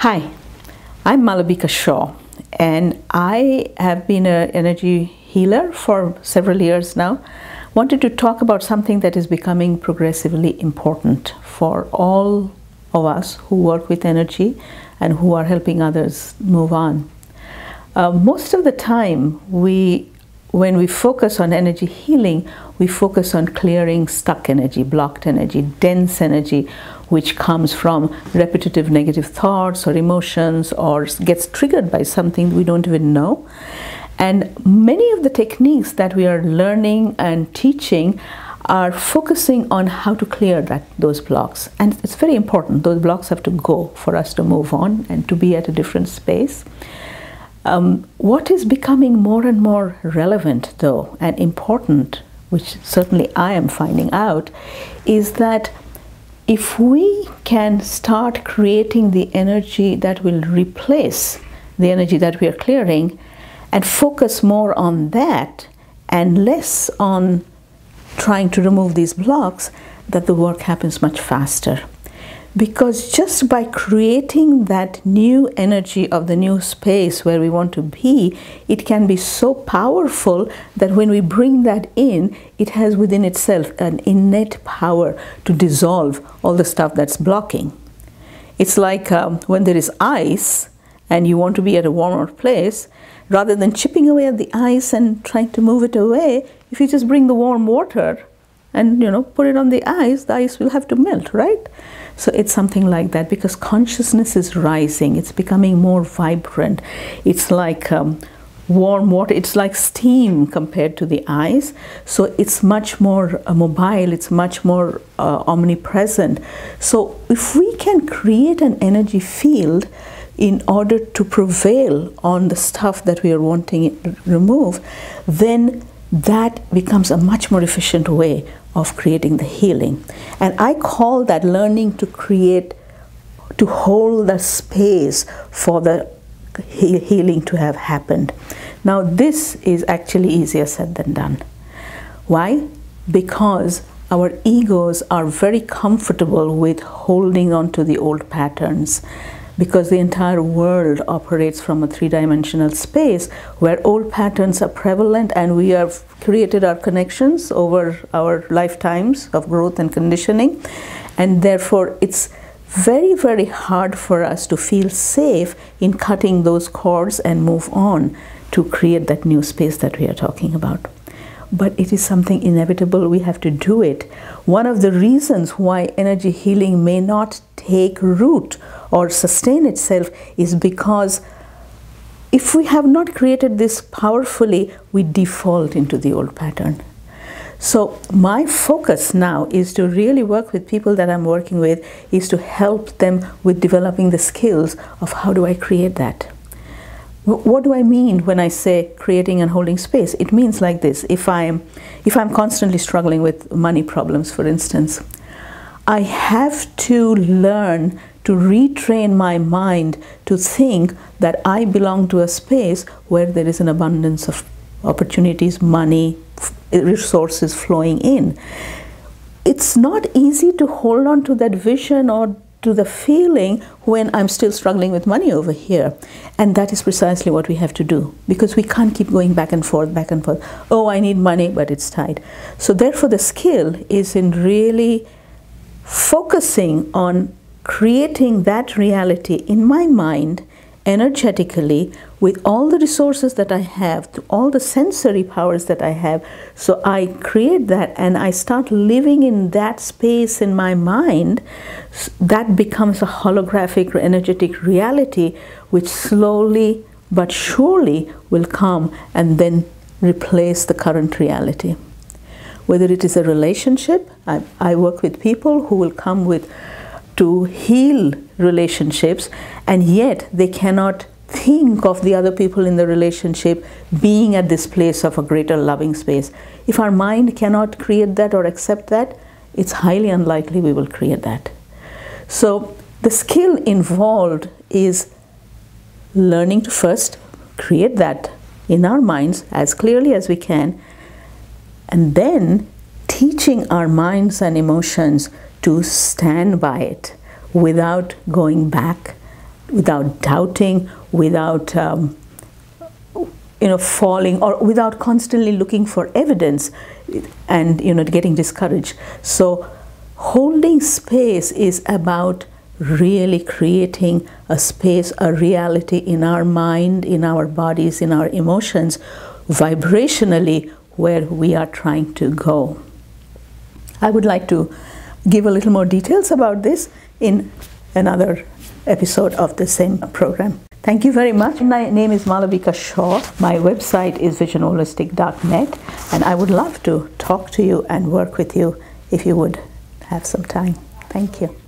Hi, I'm Malabika Shaw, and I have been an energy healer for several years now. Wanted to talk about something that is becoming progressively important for all of us who work with energy and who are helping others move on. Most of the time, when we focus on energy healing, we focus on clearing stuck energy, blocked energy, dense energy, which comes from repetitive negative thoughts or emotions or gets triggered by something we don't even know. And many of the techniques that we are learning and teaching are focusing on how to clear those blocks. And it's very important. Those blocks have to go for us to move on and to be at a different space. What is becoming more and more relevant, though, and important, which certainly I am finding out, is that if we can start creating the energy that will replace the energy that we are clearing and focus more on that and less on trying to remove these blocks, that the work happens much faster. Because just by creating that new energy of the new space where we want to be, it can be so powerful that when we bring that in, it has within itself an innate power to dissolve all the stuff that's blocking. It's like when there is ice and you want to be at a warmer place, rather than chipping away at the ice and trying to move it away, if you just bring the warm water and put it on the ice will have to melt, right? So it's something like that, because consciousness is rising, it's becoming more vibrant. It's like warm water, it's like steam compared to the ice. So it's much more mobile, it's much more omnipresent. So if we can create an energy field in order to prevail on the stuff that we are wanting to remove, then that becomes a much more efficient way of creating the healing. And I call that learning to create, to hold the space for the healing to have happened. Now this is actually easier said than done. Why? Because our egos are very comfortable with holding on to the old patterns, because the entire world operates from a three-dimensional space where old patterns are prevalent, and we have created our connections over our lifetimes of growth and conditioning. And therefore, it's very, very hard for us to feel safe in cutting those cords and move on to create that new space that we are talking about. But it is something inevitable. We have to do it. One of the reasons why energy healing may not take root or sustain itself is because if we have not created this powerfully, we default into the old pattern. So my focus now is to really work with people that I'm working with, is to help them with developing the skills of how do I create that. What do I mean when I say creating and holding space? It means like this. If I'm constantly struggling with money problems, for instance, I have to learn to retrain my mind to think that I belong to a space where there is an abundance of opportunities, money, resources flowing in. It's not easy to hold on to that vision or to the feeling when I'm still struggling with money over here. And that is precisely what we have to do, because we can't keep going back and forth, back and forth. Oh, I need money, but it's tight. So therefore the skill is in really focusing on creating that reality in my mind energetically with all the resources that I have, all the sensory powers that I have. So I create that and I start living in that space in my mind. That becomes a holographic or energetic reality, which slowly but surely will come and then replace the current reality. Whether it is a relationship, I work with people who will come to heal relationships, and yet they cannot think of the other people in the relationship being at this place of a greater loving space. If our mind cannot create that or accept that, it's highly unlikely we will create that. So the skill involved is learning to first create that in our minds as clearly as we can, and then teaching our minds and emotions to stand by it without going back without doubting, without falling, or without constantly looking for evidence and getting discouraged. So holding space is about really creating a space, a reality in our mind, in our bodies, in our emotions, vibrationally, where we are trying to go. I would like to give a little more details about this in another episode of the same program. Thank you very much. My name is Malavika Shaw. My website is visionholistic.net, and I would love to talk to you and work with you if you would have some time. Thank you.